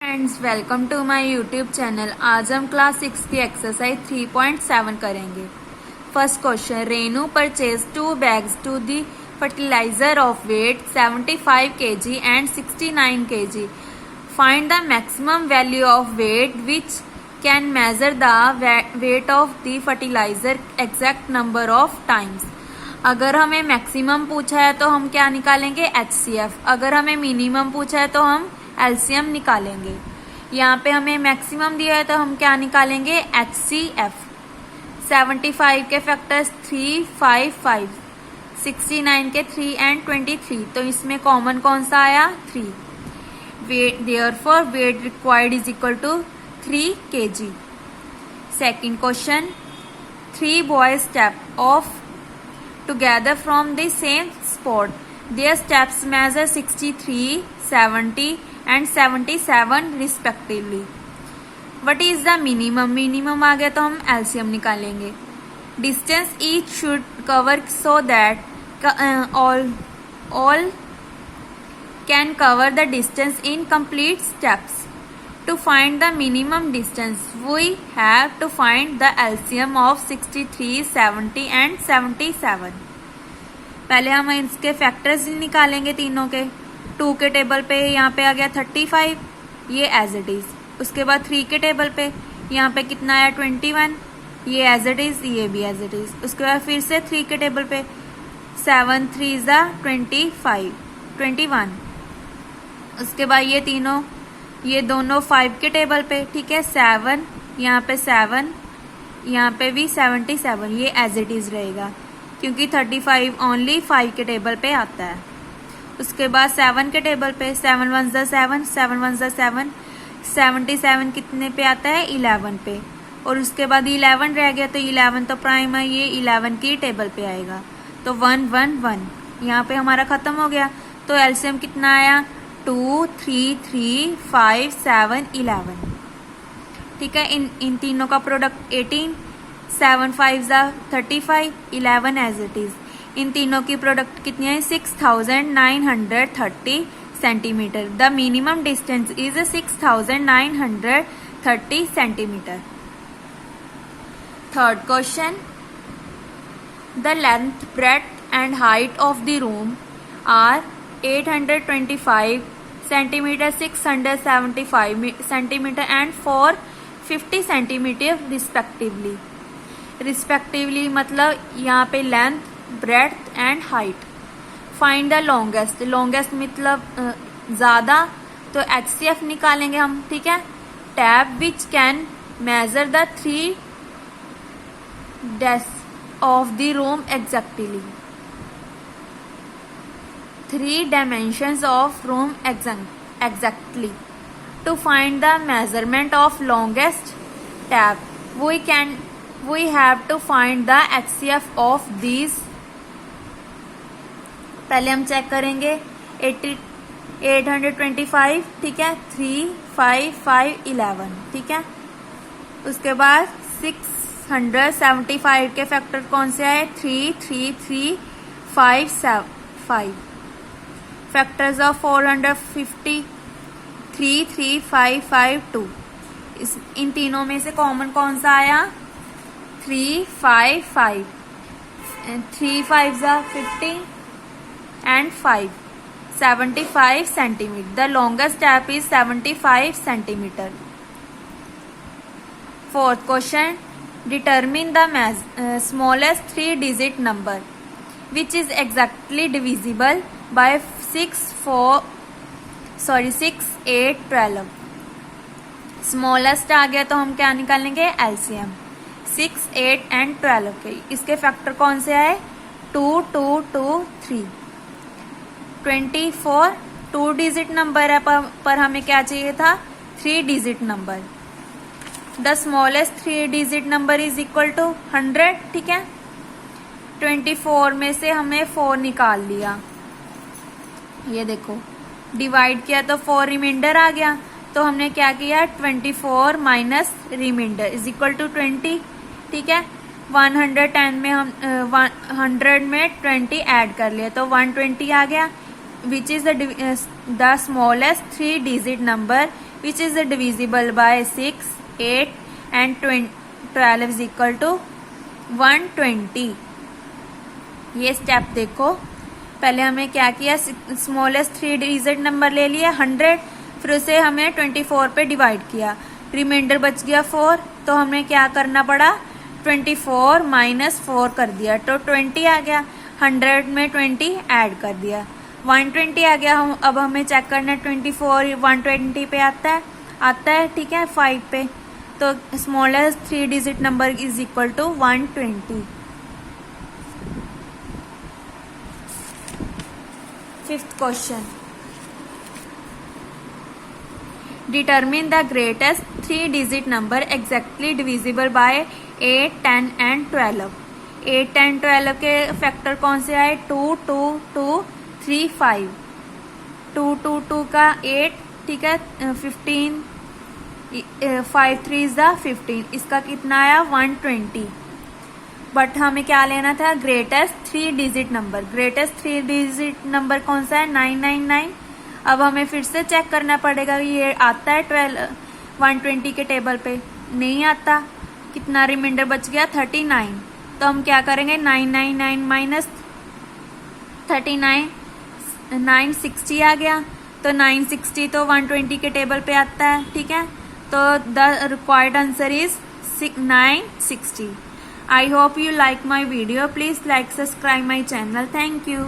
Friends, welcome to my YouTube channel. आज हम class 6 की एक्सरसाइज 3.7 करेंगे। First question, Renu purchase 2 bags to the fertiliser of weight 75 kg and 69 kg। Find the maximum value of weight which can measure the weight of the fertiliser exact number of times. अगर हमें maximum पूछा है तो हम क्या निकालेंगे, HCF। अगर हमें मिनिमम पूछा है तो हम LCM निकालेंगे। यहाँ पे हमें मैक्सिमम दिया है तो हम क्या निकालेंगे, HCF। 75 के फैक्टर्स 3, 5, 5, 69 के 3 एंड 23, तो इसमें कॉमन कौन सा आया, 3। Therefore weight required is equal to 3 kg। Second question, 3 boys step off together from the same spot. Their steps measure 63, 70 and 77 respectively. What is the minimum? Minimum आ गया तो हम LCM निकालेंगे। Distance each should cover so that all can cover the distance in complete steps. To find the minimum distance, we have to find the LCM of 63, 70 and 77. पहले हम इसके factors निकालेंगे तीनों के। 2 के टेबल पे यहाँ पे आ गया 35, ये एज इट इज। उसके बाद 3 के टेबल पे यहाँ पे कितना आया, 21, ये एज इट इज, ये भी एज इट इज। उसके बाद फिर से 3 के टेबल पे 7 3 25, 21। उसके बाद ये तीनों, ये दोनों 5 के टेबल पे, ठीक है, 7, यहाँ पे 7, यहाँ पे भी 77, ये एज इट इज रहेगा क्योंकि 35 ओनली 5 के टेबल पे आता है। उसके बाद 7 के टेबल पे 7 1 7, 7 1 7, 77 कितने पे आता है, 11 पे। और उसके बाद 11 रह गया तो 11 तो प्राइम है, ये 11 की टेबल पे आएगा, तो 1 1 1 यहाँ पे हमारा खत्म हो गया। तो एलसीएम कितना आया, 2 3 3 5 7 11, ठीक है। इन तीनों का प्रोडक्ट 18, 7 5 35, 11 एज इट इज। इन तीनों की प्रोडक्ट कितनी है, 6930 centimetre. The minimum distance is 6930 centimetre. Third question, the length, breadth and height of the room are 825 centimetre, 675 centimetre and 450 centimetre respectively. Respectively मतलब यहाँ पे length, breadth and height. Find the longest, longest मतलब ज्यादा, तो HCF निकालेंगे हम, ठीक है। Tape which can measure the 3 desk of the room exactly. 3 dimensions of room exactly. To find the measurement of longest tab, we have to find the HCF of these. पहले हम check करेंगे 825, ठीक है, 3 5 5 11, ठीक है। उसके बाद 675 के फैक्टर कौन से आए, 3 3 3 5 5। Factors of 450 3 3 5 5 2। इन तीनों में से कॉमन कौन सा आया, 3 5 5, 3 5 50 and 5 75 centimetre. The longest tape is 75 centimetre. Fourth question, determine the smallest 3 digit number which is exactly divisible by 6 8 12। Smallest आ गया तो हम क्या निकालेंगे, LCM। 6 8 एंड 12 के इसके फैक्टर कौन से आए, 2 2 2 3। 24 2 डिजिट नंबर है पर हमें क्या चाहिए था, 3 digit number. The smallest 3 digit number is equal to 100, ठीक है। 24 में से हमने 4 निकाल लिया, ये देखो डिवाइड किया तो 4 रिमाइंडर आ गया, तो हमने क्या किया, 24 minus remainder is equal to 20, ठीक है। 110 में हम 100 में 20 ऐड कर लिया तो 120 आ गया, which is the smallest 3 digit number which is divisible by 6, 8 and 12 is equal to 120। ये स्टेप देखो, पहले हमें क्या किया, स्मॉलेस्ट 3 डिजिट नंबर ले लिया 100, फिर उसे हमें 24 पे डिवाइड किया, रिमाइंडर बच गया 4, तो हमें क्या करना पड़ा, 24 माइनस 4 कर दिया तो 20 आ गया, 100 में 20 ऐड कर दिया, 120 आ गया। अब हमें चेक करना है 24 120 पे आता है ठीक है 5 पे, तो smallest 3 digit number is equal to 120। Fifth question, determine the greatest 3 digit number exactly divisible by 8, 10 and 12। 8, 10, 12 के फैक्टर कौन से आए, 2, 2, 2, 3, 5। 2, 2, 2 का 8 ठीक है 15, 5 3 इज द 15, इसका कितना आया 120। बट हमें क्या लेना था, greatest 3 digit number, greatest 3 digit number कौन सा है 999। अब हमें फिर से चेक करना पड़ेगा ये आता है 120 के टेबल पे, नहीं आता, कितना रिमाइंडर बच गया 39, तो हम क्या करेंगे 999 माइनस 39, 960 आ गया, तो 960 तो 120 के टेबल पे आता है ठीक है, तो the required answer is 960। I hope you like my video. Please like, subscribe my channel. Thank you.